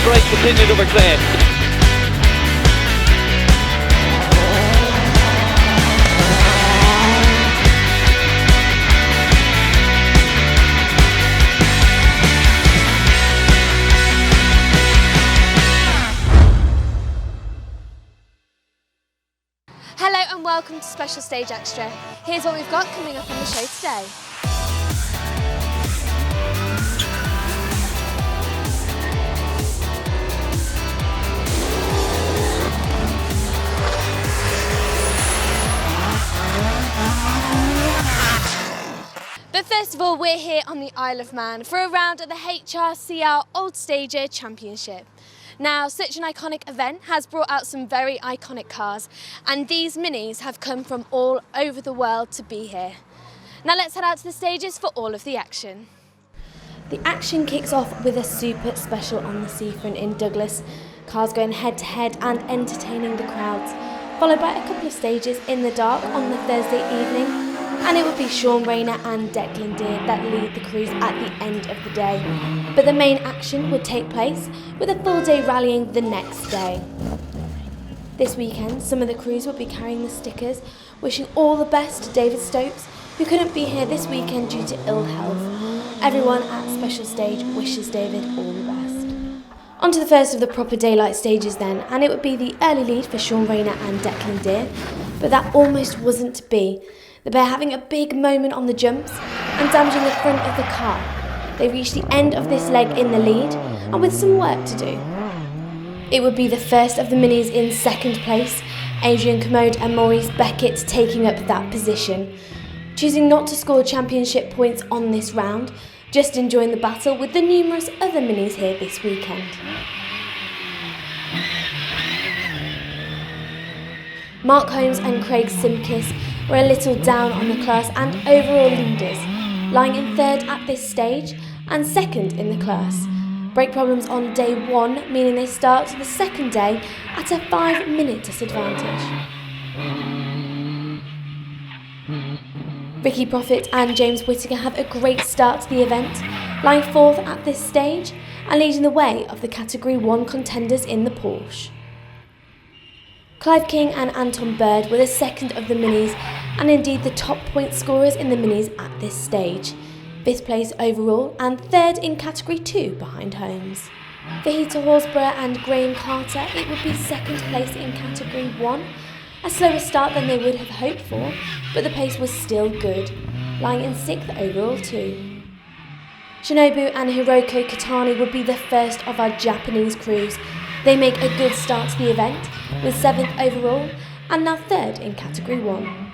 great continued over clear. Hello and welcome to Special Stage Extra. Here's what we've got coming up on the show today. But first of all, we're here on the Isle of Man for a round at the HRCR Old Stager Championship. Now, such an iconic event has brought out some very iconic cars, and these minis have come from all over the world to be here. Now let's head out to the stages for all of the action. The action kicks off with a super special on the seafront in Douglas. Cars going head to head and entertaining the crowds, followed by a couple of stages in the dark on the Thursday evening. And it would be Sean Rayner and Declan Deer that lead the crews at the end of the day. But the main action would take place with a full day rallying the next day. This weekend, some of the crews will be carrying the stickers, wishing all the best to David Stokes, who couldn't be here this weekend due to ill health. Everyone at Special Stage wishes David all the best. On to the first of the proper daylight stages then, and it would be the early lead for Sean Rayner and Declan Deer, but that almost wasn't to be. The pair having a big moment on the jumps and damaging the front of the car. They reached the end of this leg in the lead and with some work to do. It would be the first of the minis in second place, Adrian Commode and Maurice Beckett taking up that position, choosing not to score championship points on this round, just enjoying the battle with the numerous other minis here this weekend. Mark Holmes and Craig Simkis were a little down on the class and overall leaders, lying in third at this stage and second in the class. Brake problems on day one, meaning they start the second day at a 5-minute disadvantage. Ricky Profit and James Whittaker have a great start to the event, lying fourth at this stage and leading the way of the Category 1 contenders in the Porsche. Clive King and Anton Bird were the second of the minis and indeed the top point scorers in the minis at this stage. 5th place overall and 3rd in Category 2 behind Holmes. For Heater Horsburgh and Graham Carter, it would be 2nd place in Category 1. A slower start than they would have hoped for, but the pace was still good, lying in 6th overall too. Shinobu and Hiroko Katani would be the first of our Japanese crews. They make a good start to the event, with 7th overall and now 3rd in Category 1.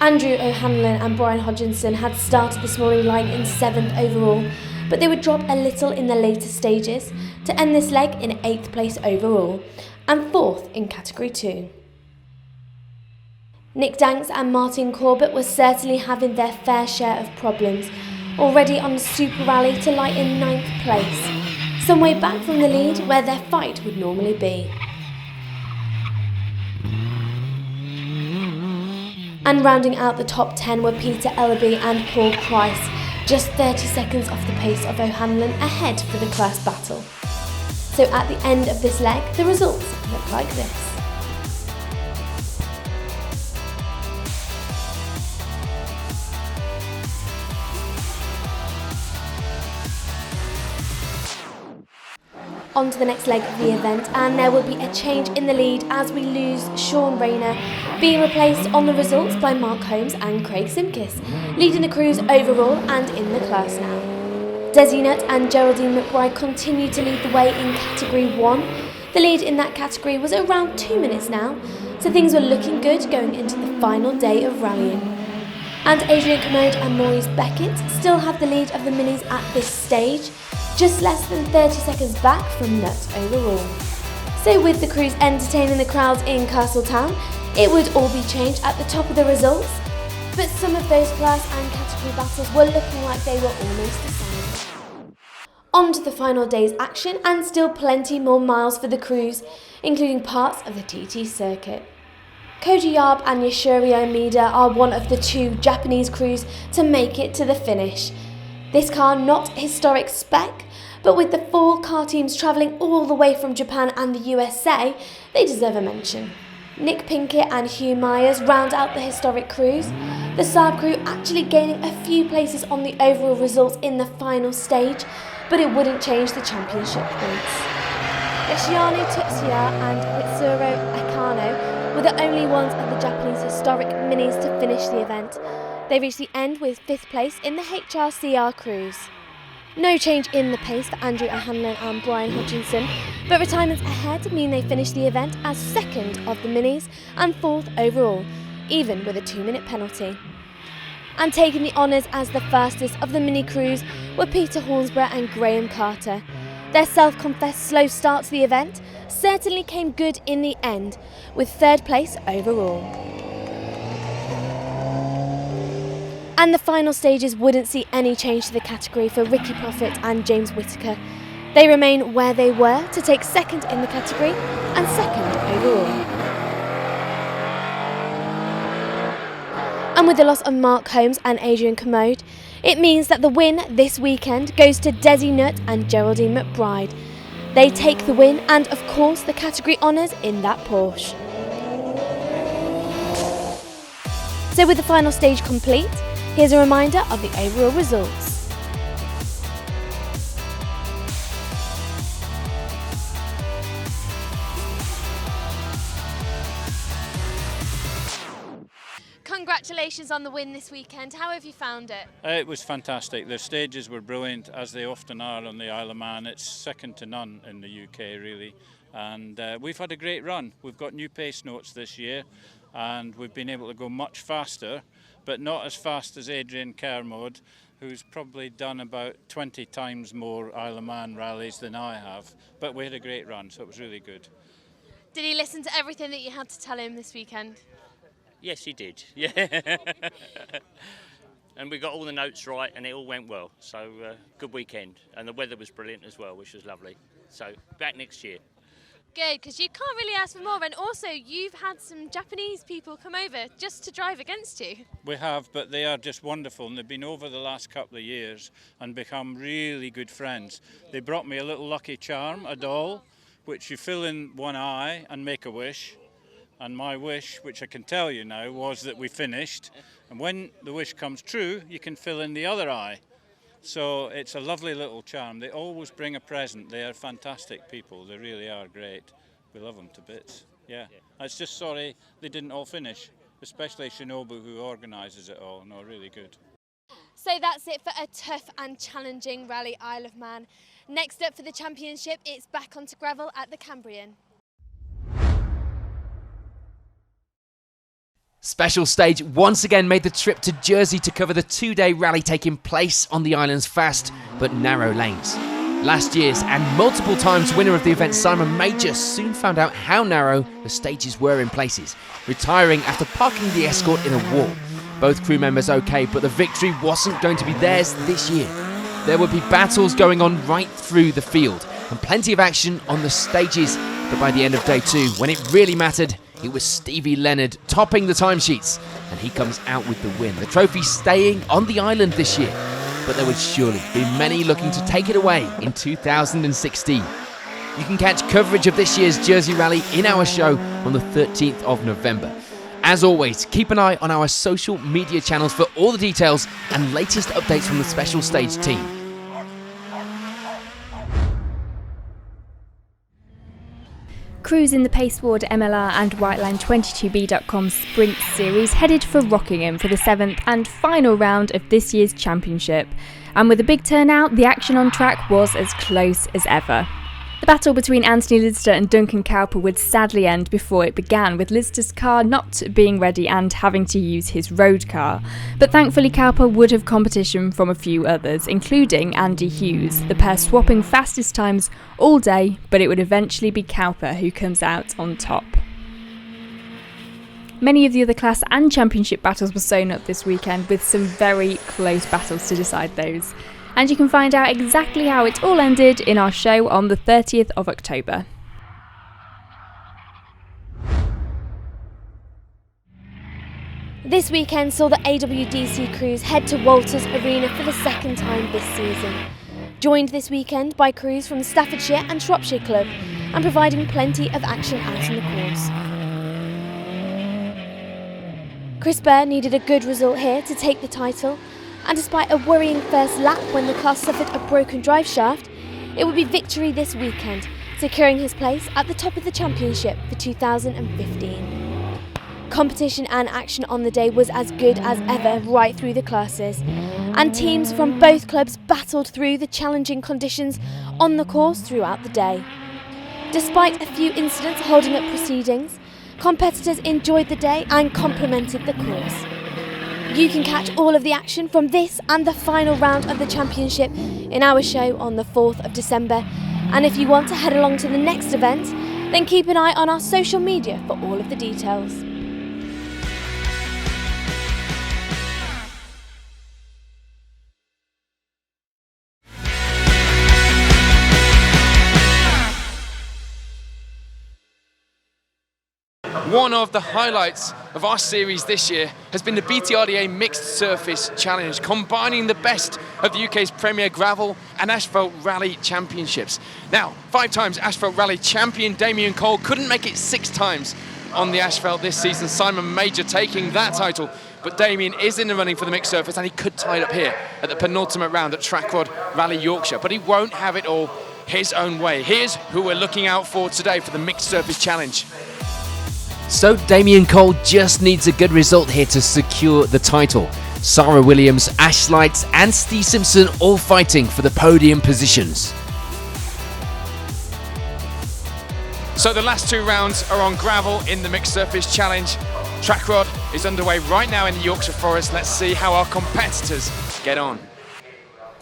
Andrew O'Hanlon and Brian Hodgkinson had started this morning lying in 7th overall, but they would drop a little in the later stages to end this leg in 8th place overall and 4th in Category 2. Nick Danks and Martin Corbett were certainly having their fair share of problems, already on the Super Rally to lie in 9th place, some way back from the lead where their fight would normally be. And rounding out the top 10 were Peter Ellaby and Paul Price, just 30 seconds off the pace of O'Hanlon ahead for the class battle. So at the end of this leg, the results look like this. On to the next leg of the event, and there will be a change in the lead as we lose Sean Rayner, being replaced on the results by Mark Holmes and Craig Simkis, leading the crews overall and in the class now. Desi Nutt and Geraldine McBride continue to lead the way in Category 1. The lead in that category was around 2 minutes now, so things were looking good going into the final day of rallying. And Adrian Commode and Maurice Beckett still have the lead of the minis at this stage, just less than 30 seconds back from Nutt overall. So with the crews entertaining the crowds in Castletown, it would all be changed at the top of the results, but some of those class and category battles were looking like they were almost decided. On to the final day's action, and still plenty more miles for the crews, including parts of the TT circuit. Koji Yarb and Yashiro Omida are one of the 2 Japanese crews to make it to the finish. This car not historic spec, but with the 4 car teams travelling all the way from Japan and the USA, they deserve a mention. Nick Pinkett and Hugh Myers round out the historic cruise, the Saab crew actually gaining a few places on the overall results in the final stage, but it wouldn't change the championship points. Yoshiano Tsuchiya and Mitsuru Akano were the only ones of the Japanese historic minis to finish the event. They reached the end with 5th place in the HRCR cruise. No change in the pace for Andrew O'Hanlon and Brian Hodgkinson, but retirements ahead mean they finished the event as 2nd of the minis and 4th overall, even with a 2-minute penalty. And taking the honours as the fastest of the mini crews were Peter Hornsborough and Graham Carter. Their self-confessed slow start to the event certainly came good in the end, with 3rd place overall. And the final stages wouldn't see any change to the category for Ricky Profit and James Whittaker. They remain where they were to take 2nd in the category and 2nd overall. And with the loss of Mark Holmes and Adrian Commode, it means that the win this weekend goes to Desi Nutt and Geraldine McBride. They take the win and, of course, the category honours in that Porsche. So with the final stage complete, here's a reminder of the overall results. Congratulations on the win this weekend. How have you found it? It was fantastic. The stages were brilliant, as they often are on the Isle of Man. It's second to none in the UK, really. And we've had a great run. We've got new pace notes this year, and we've been able to go much faster, but not as fast as Adrian Kermode, who's probably done about 20 times more Isle of Man rallies than I have. But we had a great run, so it was really good. Did he listen to everything that you had to tell him this weekend? Yes, he did. Yeah, and we got all the notes right, and it all went well. So good weekend, and the weather was brilliant as well, which was lovely. So back next year. Good, because you can't really ask for more. And also, you've had some Japanese people come over just to drive against you. We have, but they are just wonderful, and they've been over the last couple of years and become really good friends. They brought me a little lucky charm, a doll, which you fill in one eye and make a wish. And my wish, which I can tell you now, was that we finished. And when the wish comes true, you can fill in the other eye. So it's a lovely little charm. They always bring a present. They are fantastic people. They really are great. We love them to bits. Yeah. I was just sorry they didn't all finish, especially Shinobu, who organises it all. No, really good. So that's it for a tough and challenging Rally Isle of Man. Next up for the championship, it's back onto gravel at the Cambrian. Special Stage once again made the trip to Jersey to cover the 2-day rally taking place on the island's fast but narrow lanes. Last year's and multiple times winner of the event Simon Major soon found out how narrow the stages were in places, retiring after parking the Escort in a wall. Both crew members okay, but the victory wasn't going to be theirs this year. There would be battles going on right through the field and plenty of action on the stages, but by the end of day 2, when it really mattered, it was Stevie Leonard topping the timesheets, and he comes out with the win. The trophy staying on the island this year, but there would surely be many looking to take it away in 2016. You can catch coverage of this year's Jersey Rally in our show on the 13th of November. As always, keep an eye on our social media channels for all the details and latest updates from the Special Stage team. Crews in the Paceboard MLR and Whiteline22B.com Sprint Series headed for Rockingham for the 7th and final round of this year's championship. And with a big turnout, the action on track was as close as ever. The battle between Anthony Lidster and Duncan Cowper would sadly end before it began, with Lidster's car not being ready and having to use his road car. But thankfully Cowper would have competition from a few others, including Andy Hughes, the pair swapping fastest times all day, but it would eventually be Cowper who comes out on top. Many of the other class and championship battles were sewn up this weekend, with some very close battles to decide those. And you can find out exactly how it all ended in our show on the 30th of October. This weekend saw the AWDC crews head to Walters Arena for the second time this season. joined this weekend by crews from the Staffordshire and Shropshire Club and providing plenty of action out on the course. Chris Burr needed a good result here to take the title, and despite a worrying first lap when the car suffered a broken drive shaft, it would be victory this weekend, securing his place at the top of the championship for 2015. Competition and action on the day was as good as ever right through the classes, and teams from both clubs battled through the challenging conditions on the course throughout the day. Despite a few incidents holding up proceedings, competitors enjoyed the day and complimented the course. You can catch all of the action from this and the final round of the championship in our show on the 4th of December. And if you want to head along to the next event, then keep an eye on our social media for all of the details. One of the highlights of our series this year has been the BTRDA Mixed Surface Challenge, combining the best of the UK's premier gravel and asphalt rally championships. Now, 5 times asphalt rally champion Damien Cole couldn't make it 6 times on the asphalt this season, Simon Major taking that title. But Damien is in the running for the mixed surface, and he could tie it up here at the penultimate round at Trackrod Rally Yorkshire. But he won't have it all his own way. Here's who we're looking out for today for the Mixed Surface Challenge. So Damien Cole just needs a good result here to secure the title. Sarah Williams, Ash Lights and Steve Simpson all fighting for the podium positions. So the last 2 rounds are on gravel in the Mixed Surface Challenge. Trackrod is underway right now in the Yorkshire Forest. Let's see how our competitors get on.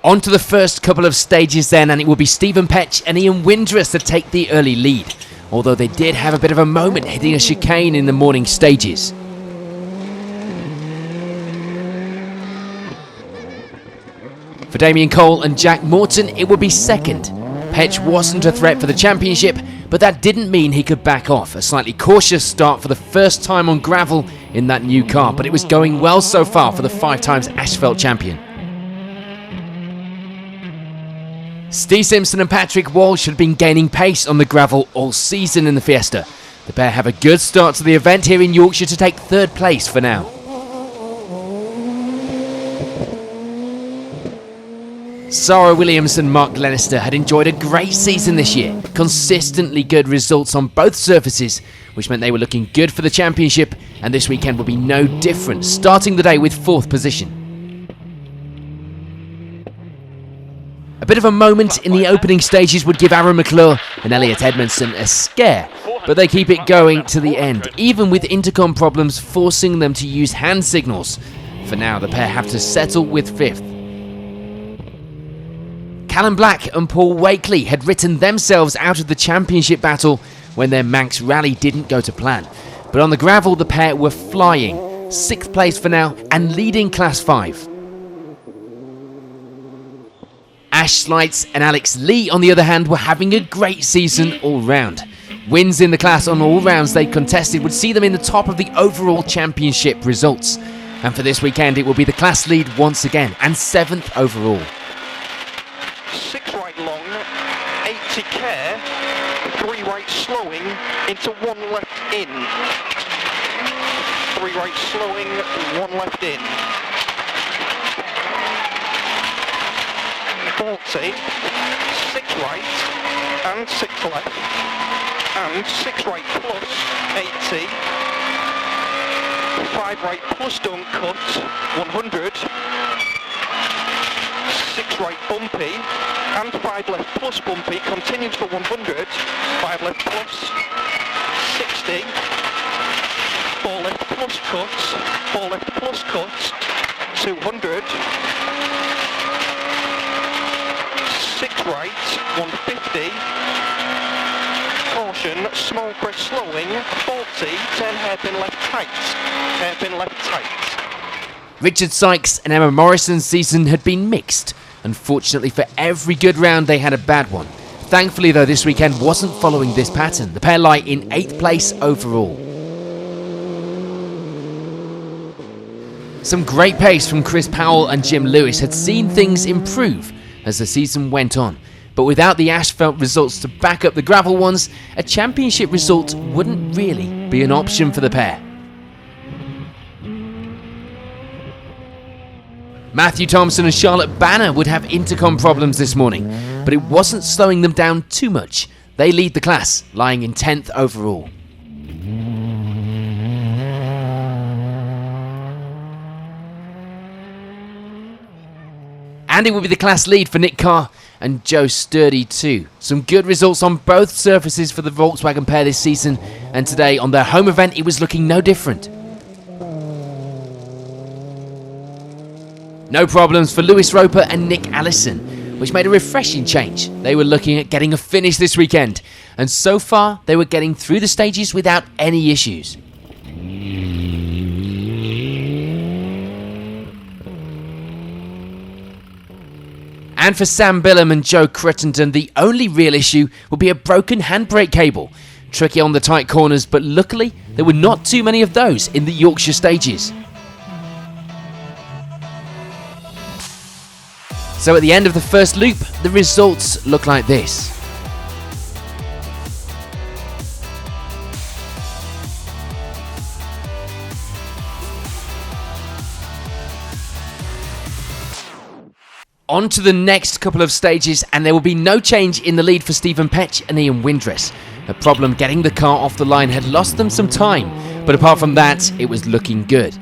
On to the first couple of stages then, and it will be Stephen Petch and Ian Windress that take the early lead, although they did have a bit of a moment hitting a chicane in the morning stages. For Damien Cole and Jack Morton, it would be second. Petch wasn't a threat for the championship, but that didn't mean he could back off. A slightly cautious start for the first time on gravel in that new car, but it was going well so far for the 5 times asphalt champion. Steve Simpson and Patrick Walsh had been gaining pace on the gravel all season in the Fiesta. The pair have a good start to the event here in Yorkshire to take 3rd place for now. Sarah Williams and Mark Glenister had enjoyed a great season this year. Consistently good results on both surfaces, which meant they were looking good for the championship, and this weekend will be no different, starting the day with 4th position. A bit of a moment in the opening stages would give Aaron McClure and Elliot Edmondson a scare, but they keep it going to the end, even with intercom problems forcing them to use hand signals. For now, the pair have to settle with 5th. Callum Black and Paul Wakely had written themselves out of the championship battle when their Manx rally didn't go to plan. But on the gravel, the pair were flying. 6th place for now and leading Class 5. Ash Slights and Alex Lee, on the other hand, were having a great season all round. Wins in the class on all rounds they contested would see them in the top of the overall championship results. And for this weekend, it will be the class lead once again and 7th overall. 6 right long, 80 care, 3 right slowing, into 1 left in. 3 right slowing, 1 left in. 40, 6 right and 6 left, and 6 right plus 80, 5 right plus don't cut 100, 6 right bumpy and 5 left plus bumpy continues for 100, 5 left plus 60, 4 left plus cuts, 4 left plus cuts 200, 6 right, 150, caution, small press slowing, 40, 10 hairpin left tight, hairpin left tight. Richard Sykes and Emma Morrison's season had been mixed. Unfortunately, for every good round they had a bad one. Thankfully though, this weekend wasn't following this pattern. The pair lie in 8th place overall. Some great pace from Chris Powell and Jim Lewis had seen things improve, as the season went on. But without the asphalt results to back up the gravel ones, a championship result wouldn't really be an option for the pair. Matthew Thompson and Charlotte Banner would have intercom problems this morning, but it wasn't slowing them down too much. They lead the class, lying in 10th overall. And it will be the class lead for Nick Carr and Joe Sturdy too. Some good results on both surfaces for the Volkswagen pair this season, and today on their home event it was looking no different. No problems for Lewis Roper and Nick Allison, which made a refreshing change. They were looking at getting a finish this weekend, and so far they were getting through the stages without any issues. And for Sam Billam and Joe Crittenden, the only real issue will be a broken handbrake cable. Tricky on the tight corners, but luckily there were not too many of those in the Yorkshire stages. So at the end of the first loop, the results look like this. On to the next couple of stages, and there will be no change in the lead for Stephen Petch and Ian Windress. A problem getting the car off the line had lost them some time, but apart from that, it was looking good.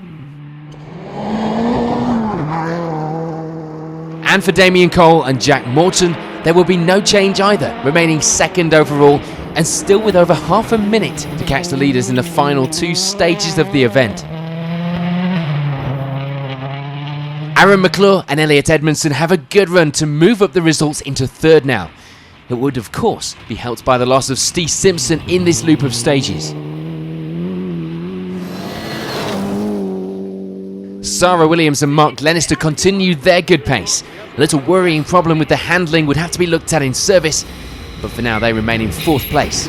And for Damien Cole and Jack Morton, there will be no change either, remaining second overall and still with over half a minute to catch the leaders in the final two stages of the event. Aaron McClure and Elliot Edmondson have a good run to move up the results into third now. It would of course be helped by the loss of Steve Simpson in this loop of stages. Sarah Williams and Mark Glenister continued their good pace. A little worrying problem with the handling would have to be looked at in service, but for now they remain in fourth place.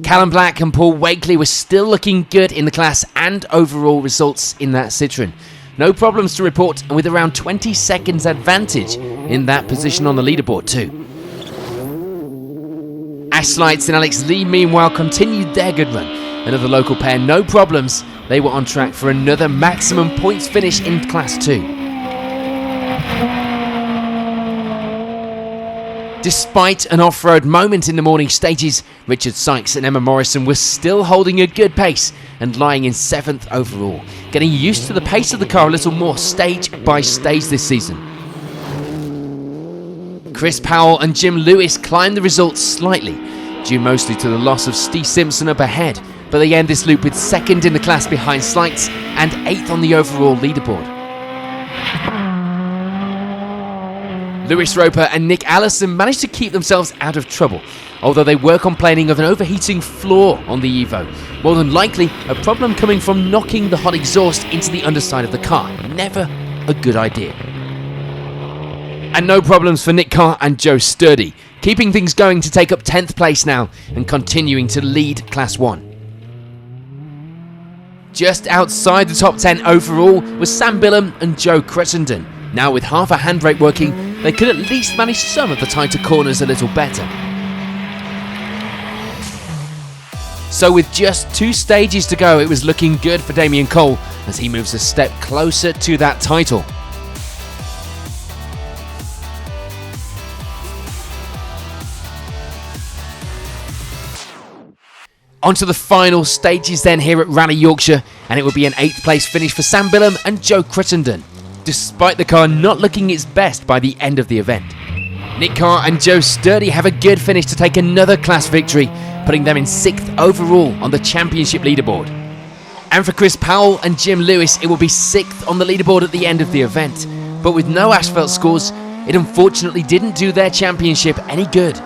Callum Black and Paul Wakely were still looking good in the class and overall results in that Citroën. No problems to report, and with around 20 seconds advantage in that position on the leaderboard too. Ash Slights and Alex Lee meanwhile continued their good run. Another local pair, no problems. They were on track for another maximum points finish in Class 2. Despite an off-road moment in the morning stages, Richard Sykes and Emma Morrison were still holding a good pace and lying in 7th overall, getting used to the pace of the car a little more stage by stage this season. Chris Powell and Jim Lewis climbed the results slightly, due mostly to the loss of Steve Simpson up ahead, but they end this loop with second in the class behind Slights and 8th on the overall leaderboard. Lewis Roper and Nick Allison managed to keep themselves out of trouble, although they were complaining of an overheating flaw on the Evo. More than likely, a problem coming from knocking the hot exhaust into the underside of the car. Never a good idea. And no problems for Nick Carr and Joe Sturdy, keeping things going to take up 10th place now and continuing to lead Class 1. Just outside the top 10 overall was Sam Billam and Joe Crittenden. Now with half a handbrake working, they could at least manage some of the tighter corners a little better. So with just 2 stages to go, it was looking good for Damien Cole as he moves a step closer to that title. On to the final stages then here at Rally Yorkshire, and it will be an 8th place finish for Sam Billam and Joe Crittenden, despite the car not looking its best by the end of the event. Nick Carr and Joe Sturdy have a good finish to take another class victory, putting them in 6th overall on the championship leaderboard. And for Chris Powell and Jim Lewis, it will be 6th on the leaderboard at the end of the event. But with no asphalt scores, it unfortunately didn't do their championship any good.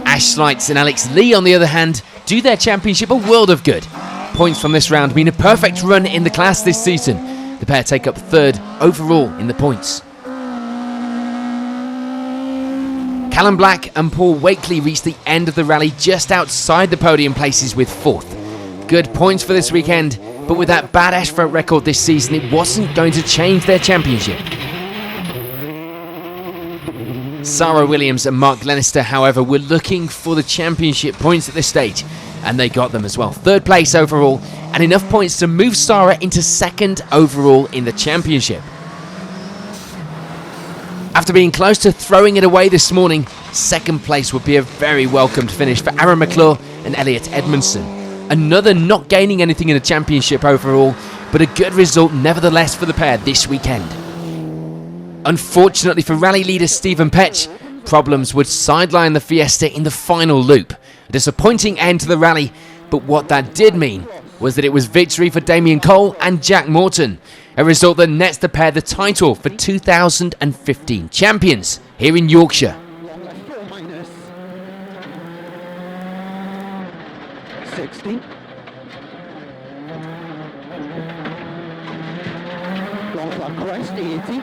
Ash Slights and Alex Lee, on the other hand, do their championship a world of good. Points from this round mean a perfect run in the class this season. The pair take up 3rd overall in the points. Callum Black and Paul Wakely reached the end of the rally just outside the podium places with 4th. Good points for this weekend, but with that bad asphalt record this season, it wasn't going to change their championship. Sarah Williams and Mark Glenister, however, were looking for the championship points at this stage, and they got them as well. 3rd place overall, and enough points to move Sarah into 2nd overall in the championship. After being close to throwing it away this morning, 2nd place would be a very welcomed finish for Aaron McClure and Elliot Edmondson. Another not gaining anything in the championship overall, but a good result nevertheless for the pair this weekend. Unfortunately for rally leader Stephen Petch, problems would sideline the Fiesta in the final loop. A disappointing end to the rally, but what that did mean was that it was victory for Damien Cole and Jack Morton, a result that nets the pair the title for 2015 champions here in Yorkshire. 60. Long flat crest 80.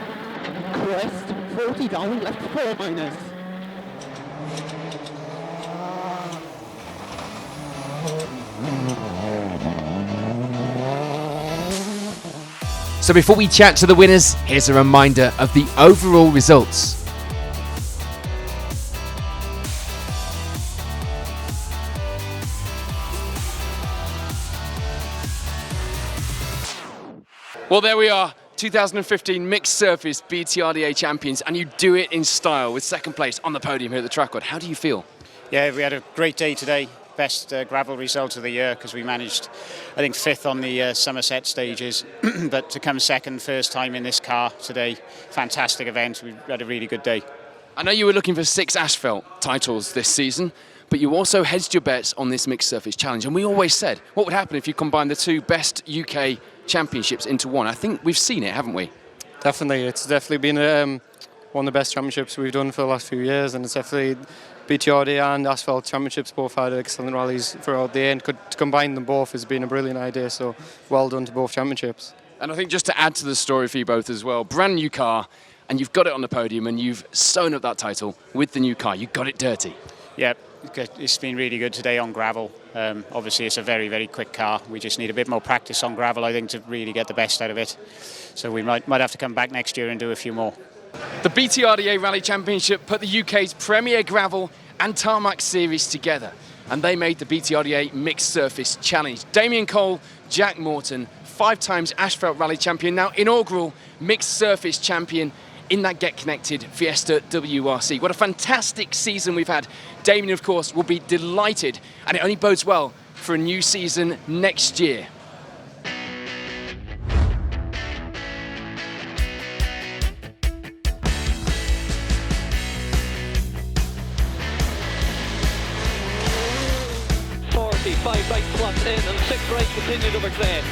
Crest 40 down, left 4 minus. So before we chat to the winners, here's a reminder of the overall results. Well, there we are, 2015 Mixed Surface BTRDA champions, and you do it in style with 2nd place on the podium here at the track. How do you feel? Yeah, we had a great day today. Best gravel result of the year because we managed, I think, 5th on the Somerset stages, but to come 2nd, first time in this car today, fantastic event. We had a really good day. I know you were looking for 6 asphalt titles this season, but you also hedged your bets on this Mixed Surface Challenge, and we always said, what would happen if you combined the 2 best UK championships into one? I think we've seen it, haven't we? Definitely, it's definitely been one of the best championships we've done for the last few years, and it's definitely BTRD and Asphalt Championships both had excellent rallies throughout the end. To combine them both has been a brilliant idea, so well done to both championships. And I think just to add to the story for you both as well, brand new car, and you've got it on the podium, and you've sewn up that title with the new car. You got it dirty. Yeah, it's been really good today on gravel. Obviously, it's a very, very quick car. We just need a bit more practice on gravel, I think, to really get the best out of it. So we might have to come back next year and do a few more. The BTRDA Rally Championship put the UK's premier gravel and tarmac series together, and they made the BTRDA Mixed Surface Challenge. Damien Cole, Jack Morton, 5 times Asphalt Rally champion, now inaugural Mixed Surface champion in that Get Connected Fiesta WRC. What a fantastic season we've had. Damien, of course, will be delighted, and it only bodes well for a new season next year. Five right flat in and 6 right continued over clear.